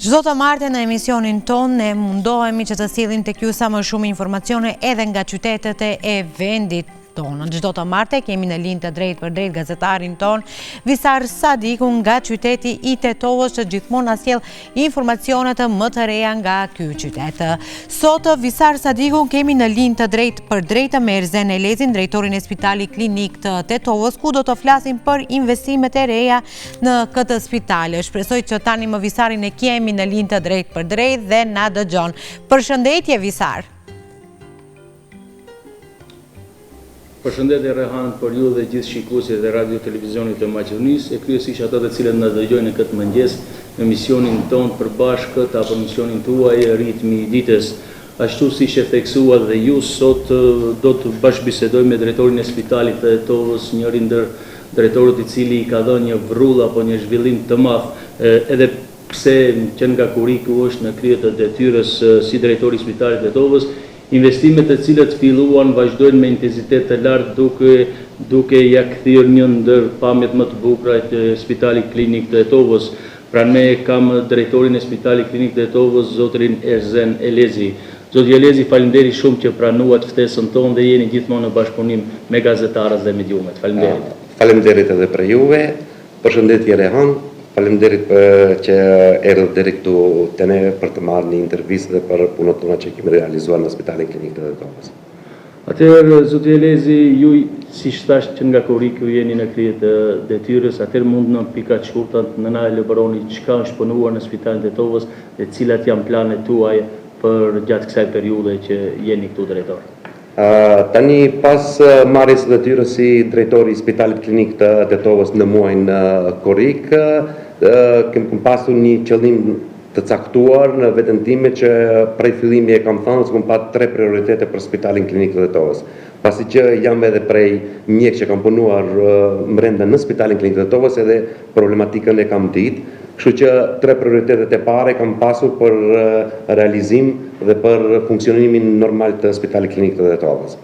Çdo të martë në emisionin ton ne mundohemi që të sillim tek ju sa më shumë informacione edhe nga qytetet e vendit tonë. Çdo të martë kemi në linjë të drejtë për drejtë gazetarin ton Visar Sadiku nga qyteti i Tetovës, që gjithmonë na sjell informacionet më të reja nga ky qytet. Sot Visar Sadiku kemi në linjë të drejtë për drejtë me Erzen Elezin, drejtorin e Spitalit Klinik të Tetovës, ku do të flasim për investimet e reja në këtë spital. Shpresoj që tani më Visarin e kemi në linjë të drejtë për drejtë dhe na dëgjon. Përshëndetje Visar. Përshëndetje Rehan për ju dhe gjithë shikuesit e radio televizionit të Maqedonisë, e kryesisht ato të cilët na dëgjojnë në këtë mëngjes në misionin tonë përbashkët apo misionin tuaj ritmi i ditës. Ashtu siç e theksuat dhe ju, sot do të bashkëbisedojmë me drejtorin e Spitalit të Tetovës, njërin ndër drejtorët i cili i ka dhënë një vrull apo një zhvillim të madh, edhe pse që nga kuriku është në krye të detyrës si drejtori i Spitalit të Tetovës. Investimet të cilët filluan vazhdojnë me intensitet të lartë duke ja kthyer një ndër pamjet më të bukura të Spitalit Klinik të Tetovës. Pranë me kam drejtorin e Spitalit Klinik të Tetovës, zotrin Erzen Elezi. Zoti Elezi, faleminderit shumë që pranuat ftesën tonë dhe jeni gjithmonë në bashkëpunim me gazetarët dhe mediumet. Faleminderit. Faleminderit edhe për juve. Përshëndetje Rehan. Faleminderit që erdhët deri këtu te ne për të marrë një intervistë dhe për punët tona që kemi realizuar në Spitalin Klinik të Tetovës. Atëherë, zoti Elezi, ju siç thash që nga kuriku jeni në krye të detyrës, atëherë mund në pika të shkurta në na elaboroni çka është punuar në Spitalin të Tetovës dhe cilat janë planet tuaj për gjatë kësaj periudhe që jeni këtu drejtor. Tani pas marrjes së detyrës si drejtori i Spitalit Klinik të Tetovës në muajin korrik, kem pasur një qëllim të caktuar në veten time që prej fillimi e kam thënë se kam pa 3 prioritete për Spitalin Klinik të Tetovës. Pasi që jam edhe prej mjek që kam punuar brenda në Spitalin Klinik të Tetovës, edhe problematikën e kam ditë. Kështu që 3 prioritetet e para kam pasur për realizim dhe për funksionimin normal të Spitalit Klinik të Tetovës.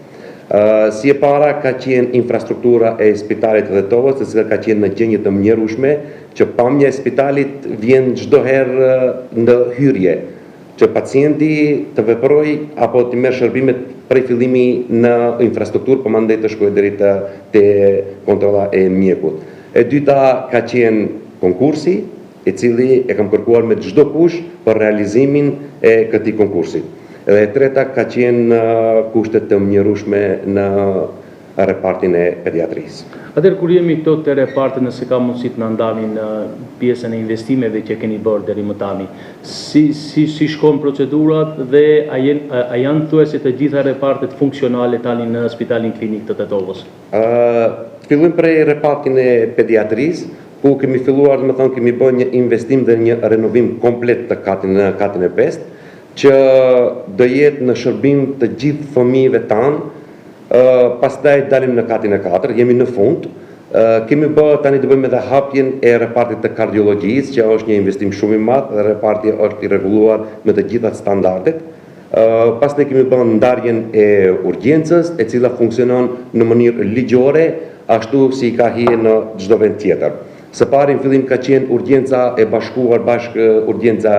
Si e para ka qenë infrastruktura e Spitalit të Tetovës, e cila ka qenë në gjendje të mjerueshme, që pamja e spitalit vjen çdo herë në hyrje, që pacienti të veprojë apo të merr shërbimet prej fillimi në infrastrukturë, por mandej të shkojë deri te kontrolla e mjekut. E dyta ka qenë konkursi, i cili e kam kërkuar me çdo kush për realizimin e këtij konkursi. Dhe e treta ka qenë kushtet të mjerueshme në repartin e pediatrisë. Atëherë kur jemi këto te reparti, nëse ka mundësi të na ndani në pjesën e investimeve që keni bërë deri më tani, si shkon procedurat dhe a janë thuajse të gjitha repartet funksionale tani në Spitalin Klinik të Tetovës? Fillojmë prej repartin e pediatrisë, ku kemi filluar, kemi bërë një investim dhe një renovim komplet të katin e 5, që do jetë në shërbim të gjithë fëmijëve tanë. Pastaj dalim në katin e 4, jemi në fund. Kemi bërë tani të bëjmë edhe hapjen e repartit të kardiologjisë, që është një investim shumë i madh dhe reparti është i rregulluar me të gjitha standardet. Pastaj kemi bërë ndarjen e urgjencës, e cila funksionon në mënyrë ligjore, ashtu si ka hije në çdo vend tjetër. Së pari në fillim ka qenë urgjenca e bashkuar bashkë urgjenca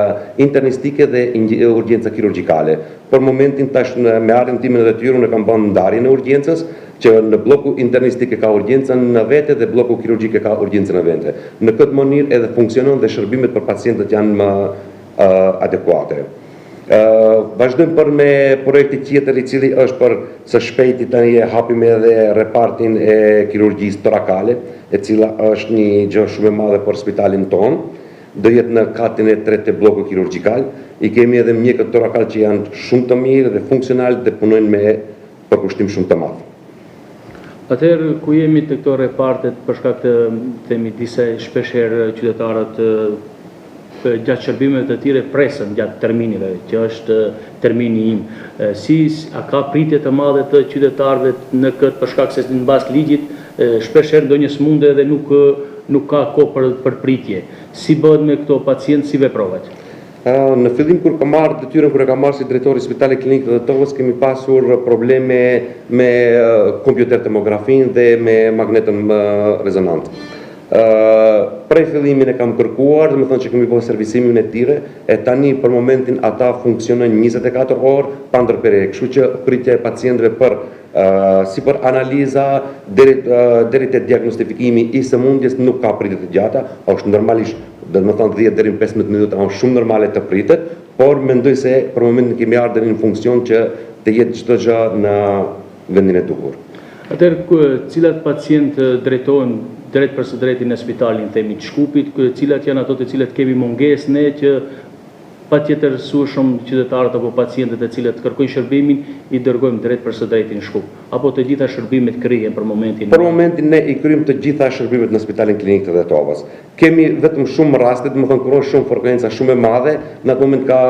internistike dhe urgjenca kirurgjikale. Për momentin tash me ardhmën time në detyrë unë kam bërë ndarjen e urgjencës, që në bloku internistike ka urgjencën në vete dhe bloku kirurgjike ka urgjencën në vete. Në këtë mënyrë edhe funksionon dhe shërbimet për pacientët janë më adekuate. Vazhdojmë për me projekti tjetër i cili është për së shpejti tani e hapim edhe repartin e kirurgjisë torakale, e cila është një gjë shumë e madhe për spitalin tonë. Do jetë në katin e 3 të bloku kirurgjikal. I kemi edhe mjekët torakal që janë shumë të mirë dhe funksional dhe punojnë me përkushtim shumë të madh. Atëherë ku jemi të këto repartet, për shkak të themi disa shpeshherë qytetarët gjatë shërbimeve të tjera presën gjatë termineve, që është termini im. A ka pritje të madhe të qytetarëve në këtë, për shkak se mbas ligjit shpeshherë ndonjë smundje dhe nuk ka kohë për pritje. Si bëhet me këto pacientë, si veprohet? Në fillim kur kam marrë detyrën, kur e kam marrë si drejtori i Spitalit Klinik të Tetovës, kemi pasur probleme me kompjuter tomografin dhe me magnetën rezonant. Prej fillimin e kam kërkuar, dhe më thënë që kemi bërë servisimin e tyre, e tani për momentin ata funksionojnë 24 orë pa ndërprerje, kështu që pritja e pacientëve për si për analiza deri te diagnostifikimi i sëmundjes nuk ka pritje të gjata, është normalisht, do të thënë 10 deri në 15 minuta është shumë normale të pritet, por mendoj se për momentin kemi ardhur në funksion që të jetë çdo gjë në vendin e duhur. Atëherë, cilat pacientë drejtohen drejt për së drejti në spitalin themi të Shkupit, cilat janë ato të cilat kemi mungesë ne që patjetër shumë qytetarët apo pacientët e cilët kërkojnë shërbimin i dërgojmë drejt për së drejti në Shkup, apo të gjitha shërbimet krihen për momentin? Për momentin ne i kryjmë të gjitha shërbimet në Spitalin Klinik të Tetovës. Kemi vetëm shumë raste, do të thonë kur është shumë frekuenca shumë e madhe, në atë moment ka,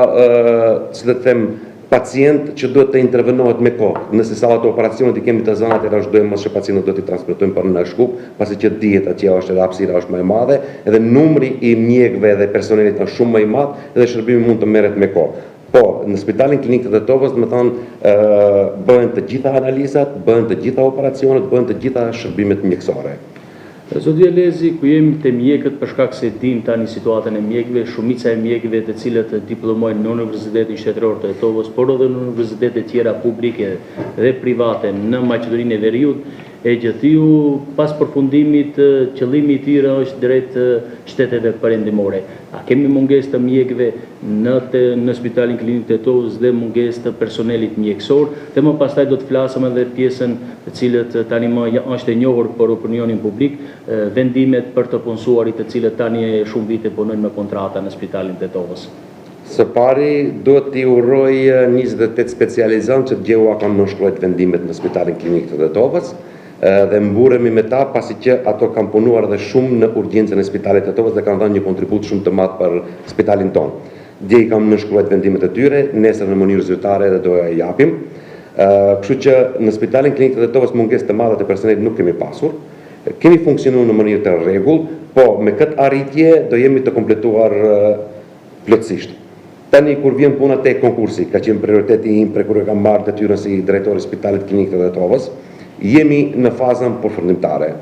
si të them, pacient që duhet të intervenohet me kohë. Nëse sa ato operacionet i kemi të zëna, atëherë është dojmë që pacientët duhet i transportojmë për në Shkup, pasi që dihet atje është edhe hapësira është më e madhe, edhe numri i mjekëve dhe personelit është shumë më i madh, edhe shërbimi mund të merret me kohë. Po, në Spitalin Klinik të Tetovës, do të thonë, bëhen të gjitha analizat, bëhen të gjitha operacionet, bëhen të gjitha shërbimet mjekësore. Zoti Elezi, ku jemi te mjekët për shkak se dim tani situatën e mjekëve, shumica e mjekëve të cilët diplomojnë në Universitetin Shtetëror të Tetovës, por edhe në universitete tjera publike dhe private në Maqedoninë e Veriut, e gjithëju pas përfundimit qëllimi i tyre është drejt shteteve perëndimore. A kemi mungesë të mjekëve në Spitalin Klinik të Tetovës dhe mungesë të personelit mjekësor, dhe më pastaj do të flasëm edhe pjesën të cilët tani më është e njohur për opinionin publik, vendimet për të punësuarit të cilët tani shumë vite punojnë me kontrata në Spitalin të Tetovës. Së pari, do t'i uroj 28 specializantë që djeva kanë nënshkruajt vendimet në Spitalin Klinik të Tetovës, dhe mburemi me ta pasi që ato kanë punuar dhe shumë në urgjencën e Spitalit të Tetovës dhe kanë dhënë një kontribut shumë të madh për spitalin tonë. Dje i kam nënshkruajt vendimet e tyre, nesër në mënyrë zyrtare dhe do ja japim. Kështu që në Spitalin Klinik të Tetovës mungesë të madhe të personelit nuk kemi pasur. Kemi funksionuar në mënyrë të rregull, po me këtë arritje do jemi të kompletuar plotësisht. Tani kur vjen puna te konkursi, ka qenë prioriteti im kur e kam marrë detyrën si drejtori i Spitalit Klinik të Tetovës, jemi në fazën përfundimtare.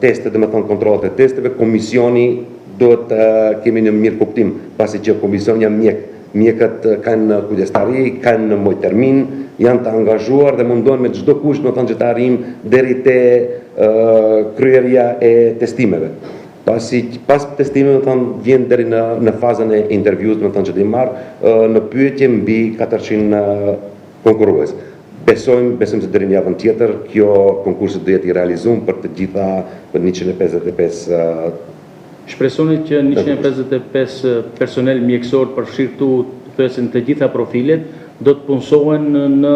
Testet, dhe me thonë kontrolët e testeve, komisioni do të kemi një mirë kuptim, pasi që komisioni janë mjekët kanë kujdestari, kanë mëj termin, janë të angazhuar dhe mundohen me çdo kusht, me thonë që të arrijm deri te kryerja e testimeve. Pas testimeve, me thonë, vjen deri në fazën e intervjues, me thonë që të marrë në pyetje mbi 400 konkurrues. Besojmë se deri në javën tjetër kjo konkursi do jetë i realizuar për të gjitha për 155. Shpresoni që 155 personel mjekësor përfshirë në të gjitha profilet do të punësohen në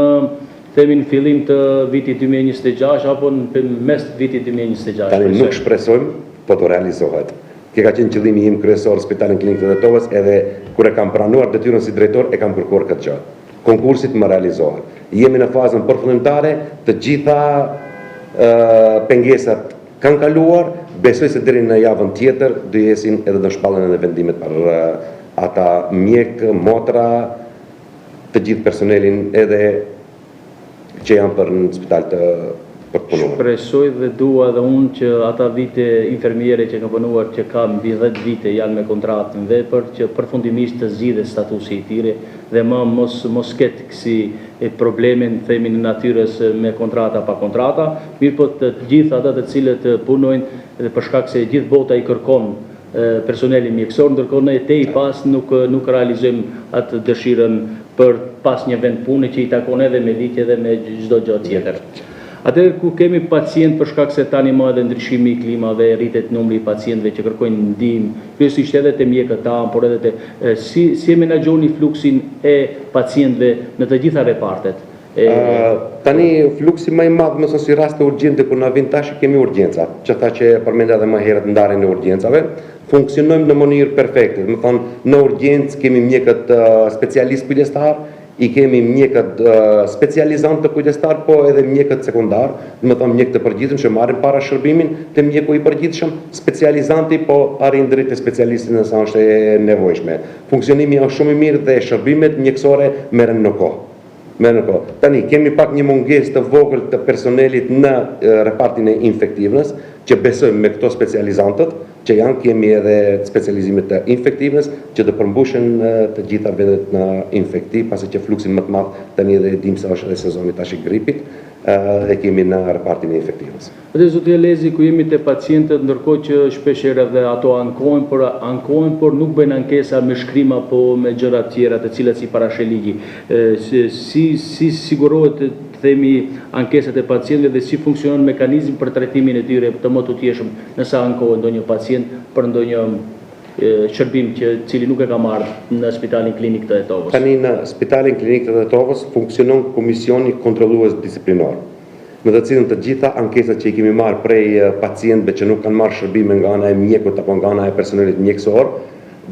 themin fillim të vitit 2026 apo në mes të vitit 2026. Tani nuk shpresojmë, po të realizohet. Kjo ka qenë qëllimi im kryesor Spitalin Klinik të Tetovës, edhe kur e kam pranuar detyrën si drejtor e kam kërkuar këtë gjë. Konkursit më realizohet. Jemi në fazën përfundimtare, të gjitha pengesat kanë kaluar, besoj se deri në javën tjetër do jesin edhe do shpallen edhe vendimet për ata mjek, motra, të gjithë personelin edhe që janë për në spital të përpunuar. Shpresoj dhe dua dhe unë që ata vite infermiere që kanë punuar që ka mbi 10 vite janë me kontratë në vepër, që përfundimisht të zgjidhet statusi i tyre dhe më mos ketë kësi probleme në themin në natyrës me kontrata pa kontrata, mirë po të gjithë ata të cilët punojnë dhe për shkak se gjithë bota i kërkon personelin mjekësor, ndërkohë ne te i pas nuk realizojmë atë dëshirën për pas një vend pune që i takon edhe me litje dhe me çdo gjë tjetër. Atëherë ku kemi pacient për shkak se tani më edhe ndryshimi i klimave, rritet numri i pacientëve që kërkojnë ndihmë, kryesisht edhe te mjekët tanë, por edhe si e menaxhoni fluksin e pacientëve në të gjitha repartet? Tani fluksi më i madh mëson si raste urgjente kur na vin tash kemi urgjenca, që tha që përmendja edhe më herët ndarjen e urgjencave, funksionojmë në mënyrë perfekte, do të thonë në urgjencë kemi mjekët specialist kujdestar, i kemi mjekët specializantë të kujdestar, po edhe mjekët sekundar, do të thonë mjekët të përgjithshëm që marrin para shërbimin te mjeku i përgjithshëm, specializanti po arrin drejt te specialisti nëse është e nevojshme. Funksionimi është shumë i mirë dhe shërbimet mjekësore merren në kohë. Tani kemi pak një mungesë të vogël të personelit në repartin e infektivnës, që besojmë me këto specializantët, që janë kemi edhe specializimet të infektivës, që të përmbushen të gjitha vendet në infektiv, pasi që fluksin më të madh tani edhe dim se është edhe sezoni tash i gripit, dhe kemi në repartin e infektivës. Dhe zotëria Lezi, ku jemi te pacientët, ndërkohë që shpeshherë edhe ato ankohen, por nuk bëjnë ankesa me shkrim apo me gjëra të tjera të cilat si parashë ligji. Si sigurohet themi ankesat e pacientëve dhe si funksionon mekanizmi për trajtimin e tyre të më të tjeshëm nëse ankohet ndonjë pacient për ndonjë shërbim cili nuk e ka marrë në Spitalin Klinik të Tetovës? Tani në Spitalin Klinik të Tetovës funksionon komisioni kontrollues disiplinor, në të cilën të gjitha ankesat që i kemi marrë prej pacientëve që nuk kanë marrë shërbime nga ana e mjekut apo nga ana e personelit mjekësor,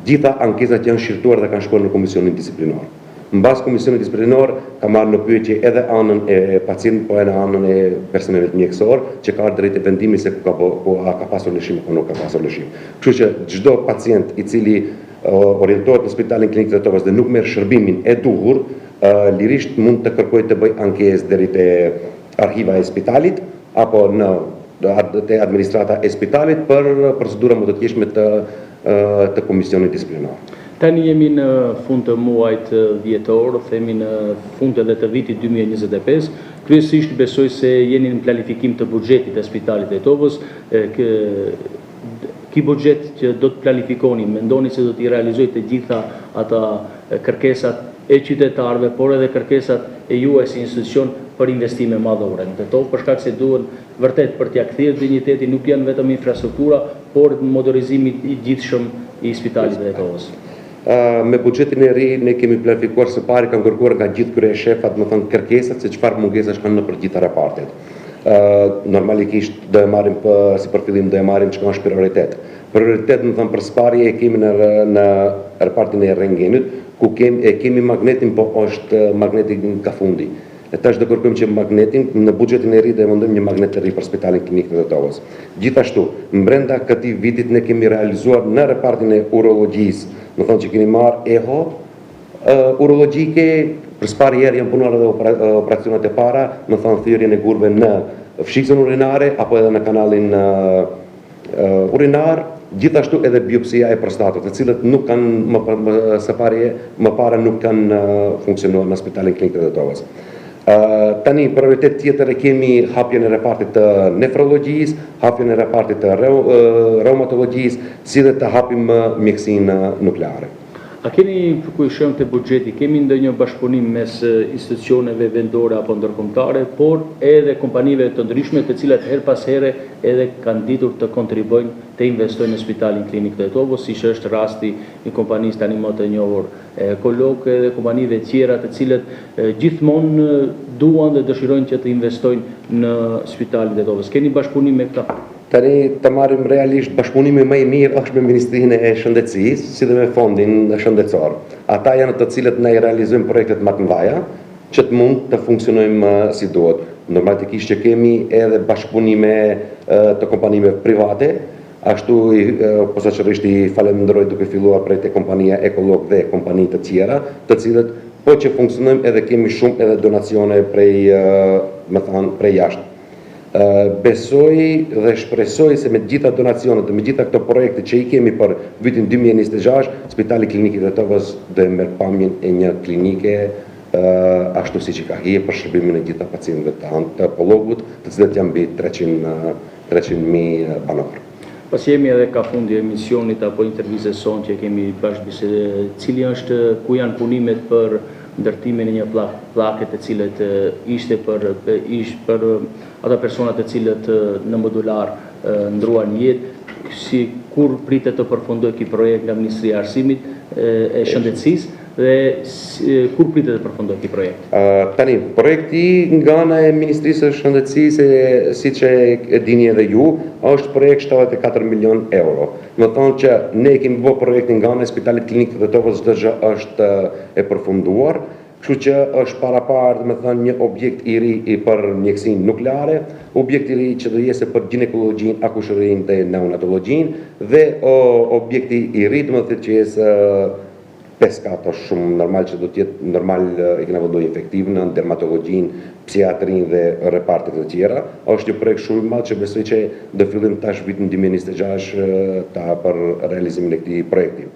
gjitha ankesat janë shqyrtuar dhe kanë shkuar në komisionin disiplinor. Mbas komisionit disiplinor ka marrë në pyetje edhe anën e pacientit, po edhe anën e personelit mjekësor, që ka drejtë vendimit se ka pasur lëshim apo nuk ka pasur lëshim. Kështu që çdo pacient i cili orientohet në Spitalin Klinik të Tetovës dhe nuk merr shërbimin e duhur, lirisht mund të kërkojë të bëjë ankesë deri te arkiva e spitalit apo te administrata e spitalit për procedura më të tjeshme të komisionit disiplinor. Tani jemi në fund të muajit dhjetor, themi në fund edhe të vitit 2025. Kryesisht besoj se jeni në planifikim të buxhetit të Spitalit të Tetovës. Ky buxhet që do të planifikoni, mendoni se do t'i realizojë të gjitha ata kërkesat e qytetarëve, por edhe kërkesat e juaj si institucion për investime madhore në Tetovë, për shkak se duhen vërtet për t'ia kthyer dinjitetin, nuk janë vetëm infrastruktura, por modernizimi i gjithshëm i Spitalit të Tetovës. Me buxhetin e ri ne kemi planifikuar së pari, kanë kërkuar nga gjithë kryeshefat, më thënë kërkesat se çfarë mungesash kanë në për gjitha repartet. Normalisht do e marrim si përfillim do e marrim çka është prioritet. Prioritet, më thënë, për sparje e kemi në repartin e Rrengenit, ku kemi magnetin, po është magneti ka fundi. E tash do kërkojmë që magnetin në buxhetin e ri do mundojmë një magnet të ri për Spitalin Klinik të Tetovës. Gjithashtu, brenda këtij vitit ne kemi realizuar në repartin e urologjisë, më thonë që kemi marrë eho urologjike, për sparë herë janë punuar edhe operacionet e para, më thonë thyrjen e gurve në fshiksen urinare apo edhe në kanalin urinar, gjithashtu edhe biopsia e prostatës, të cilët nuk kanë më para nuk kanë funksionuar në Spitalin Klinik të Tetovës. Tani prioritet tjetër e kemi hapjen e repartit të nefrologjisë, hapjen e repartit të reumatologjisë, si dhe të hapim mjekësinë nukleare. A keni përkushëm të buxheti, kemi ndonjë bashkëpunim mes institucioneve vendore apo ndërkombëtare, por edhe kompanive të ndryshme të cilat her pas here edhe kanë ditur të kontribojnë të investojnë në Spitalin Klinik të Tetovës, siç është rasti i kompanisë tani më të njohur Ekolog dhe kompanive tjera të cilët gjithmonë duan dhe dëshirojnë që të investojnë në Spitalin të Tetovës. Keni bashkëpunim me këta? Tani të marrim realisht bashkëpunimi më i mirë është me Ministrinë e Shëndetësisë, si dhe me fondin shëndetësor. Ata janë të cilët ne i realizojmë projektet më të mëdha, që të mund të funksionojmë si duhet. Normalisht që kemi edhe bashkëpunime të kompanive private, ashtu posaçërisht i falenderoj duke filluar prej te kompania Ekolog dhe kompani të tjera, të cilët po që funksionojmë edhe kemi shumë edhe donacione prej jashtë. Besoj dhe shpresoj se me gjitha donacionet dhe me gjitha këto projekte që i kemi për vitin 2026, Spitali Klinik të Tetovës do merr pamjen e një klinike ashtu siç i ka hije për shërbimin e gjitha pacientëve të onkologut, të cilët janë mbi 300.000 banorë. Pas jemi edhe ka fundi emisionit apo intervistës sonë që kemi bashkëbisedë, cili është ku janë punimet për ndërtimin e një pllake të cilët ishte për ata personat të cilët në modular ndruan jetë, kur pritet të përfundojë ky projekt nga Ministria e Arsimit e Shëndetësisë dhe kur pritet të përfundojë ky projekt? Tani, projekti nga ana e Ministrisë së Shëndetësisë, siç e dini edhe ju, është projekt 74 milion euro. Do të thonë që ne kemi bërë projektin nga ana e Spitalit Klinik të Tetovës, çdo gjë është e përfunduar. Kështu që është paraparë, me thënë, një objekt i ri për mjekësinë nukleare, objekt i ri që do jese për ginekologjinë, akushërinë dhe neonatologjinë, dhe objekti i ri, do të thotë që jesë peskat është shumë normal që do t'jetë normal i kena vëndoj infektivnë, dermatologjin, psiatrin dhe repartet e tjera. Është një projekt shumë i madh që besoj që do fillim tash vitin 2026 për realizimin e këtij projekti.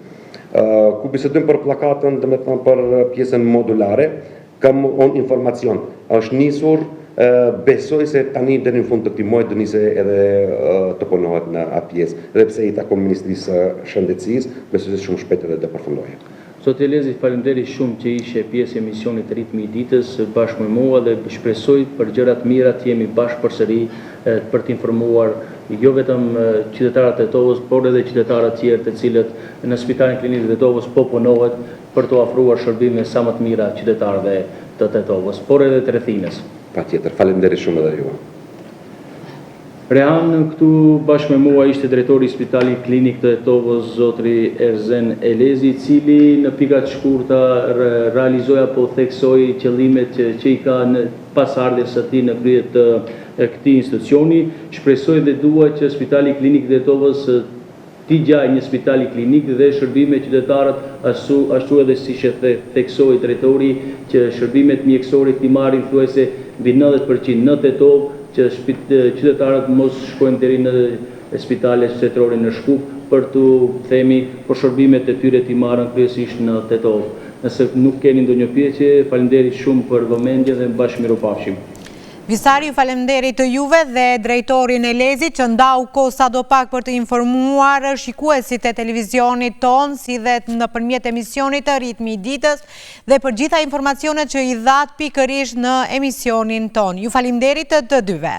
Ku bisedojmë për plakatën, domethënë për pjesën modulare, kam unë informacion. Është nisur, besoj se tani deri në fund të këtij muaji do nisë edhe të punohet në atë pjesë. Edhe pse i takon Ministrisë së Shëndetësisë, besoj se shumë shpejt edhe do përfundohet. Zoti Elezi, faleminderit shumë që ishe pjesë e misionit Ritmi i ditës bashkë me mua dhe shpresoj për gjërat mira të jemi bashkë përsëri për të informuar jo vetëm qytetarët e Tetovës, por edhe qytetarët tjerë të cilët në Spitalin Klinik të Tetovës po punohet për të ofruar shërbime sa më të mira qytetarëve të Tetovës, por edhe të rrethinës. Patjetër, faleminderit shumë edhe ju. Rehan këtu bashkë me mua ishte drejtori i Spitalit Klinik të Tetovës, zotri Erzen Elezi, i cili në pika të shkurta realizoi apo theksoi qëllimet që i ka në pasardhjes së tij në krye të këtij institucioni. Shpresoj dhe dua që Spitali Klinik të Tetovës t'i gjajë një spitali klinik dhe shërbime qytetarët ashtu edhe si që theksoi drejtori që shërbimet mjekësore t'i marrin thuajse mbi 90% në Tetovë, që qytetarët mos shkojnë deri në spitale shtetërore në Shkup për të themi për shërbimet e tyre t'i marrën kryesisht në Tetovë. Nëse nuk keni ndonjë pyetje, faleminderit shumë për vëmendjen dhe bashkë mirupafshim. Visari, faleminderit të juve dhe drejtorin Elezi që ndau kohë sadopak për të informuar shikuesit e televizionit ton, si dhe nëpërmjet emisionit të Ritmi i ditës dhe për gjitha informacionet që i dhat pikërisht në emisionin ton. Ju faleminderit të dyve.